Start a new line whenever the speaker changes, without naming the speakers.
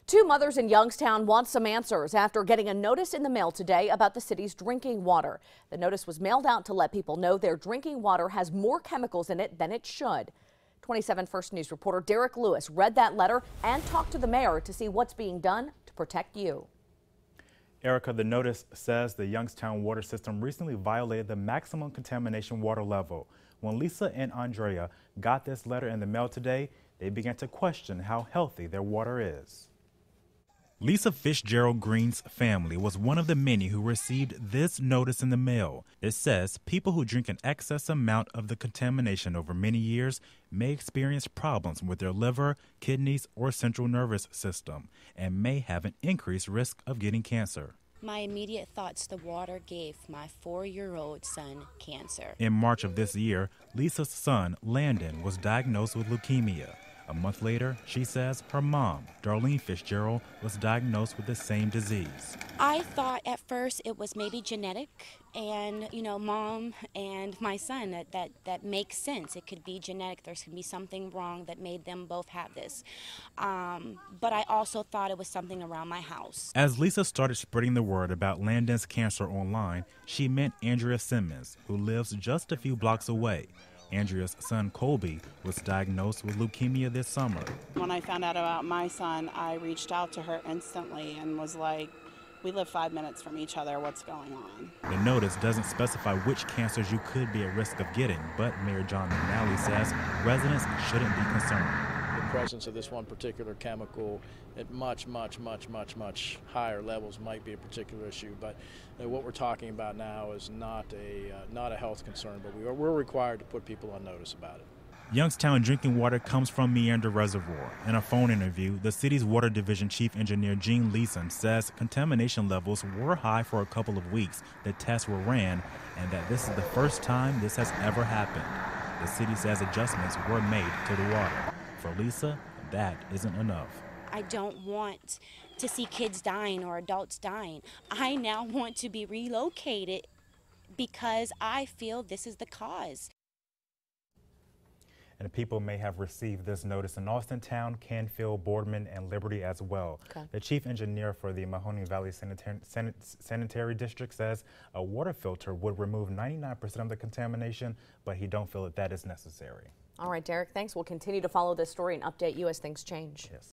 Two mothers in Youngstown want some answers after getting a notice in the mail today about the city's drinking water. The notice was mailed out to let people know their drinking water has more chemicals in it than it should. 27 First News reporter Derek Lewis read that letter and talked to the mayor to see what's being done to protect you.
Erica, the notice says the Youngstown water system recently violated the maximum contamination water level. When Lisa and Andrea got this letter in the mail today, they began to question how healthy their water is. Lisa Fitzgerald Green's family was one of the many who received this notice in the mail. It says people who drink an excess amount of the contamination over many years may experience problems with their liver, kidneys, or central nervous system, and may have an increased risk of getting cancer.
My immediate thoughts, the water gave my 4-year-old son cancer.
In March of this year, Lisa's son, Landon, was diagnosed with leukemia. A month later, she says her mom, Darlene Fitzgerald, was diagnosed with the same disease.
I thought at first it was maybe genetic, and mom and my son, that makes sense. It could be genetic. There could be something wrong that made them both have this. But I also thought it was something around my house.
As Lisa started spreading the word about Landon's cancer online, she met Andrea Simmons, who lives just a few blocks away. Andrea's son, Colby, was diagnosed with leukemia this summer.
When I found out about my son, I reached out to her instantly and was like, we live 5 minutes from each other, what's going on?
The notice doesn't specify which cancers you could be at risk of getting, but Mayor John McNally says residents shouldn't be concerned.
The presence of this one particular chemical at much higher levels might be a particular issue, but what we're talking about now is not a health concern, but we're required to put people on notice about it.
Youngstown drinking water comes from Meander Reservoir. In a phone interview, the city's Water Division Chief Engineer Gene Leson says contamination levels were high for a couple of weeks that tests were ran, and that this is the first time this has ever happened. The city says adjustments were made to the water. For Lisa, that isn't enough.
I don't want to see kids dying or adults dying. I now want to be relocated because I feel this is the cause.
And people may have received this notice in Austintown, Canfield, Boardman, and Liberty as well. Okay. The chief engineer for the Mahoning Valley Sanitary District says a water filter would remove 99% of the contamination, but he don't feel that is necessary.
All right, Derek, thanks. We'll continue to follow this story and update you as things change.
Yes.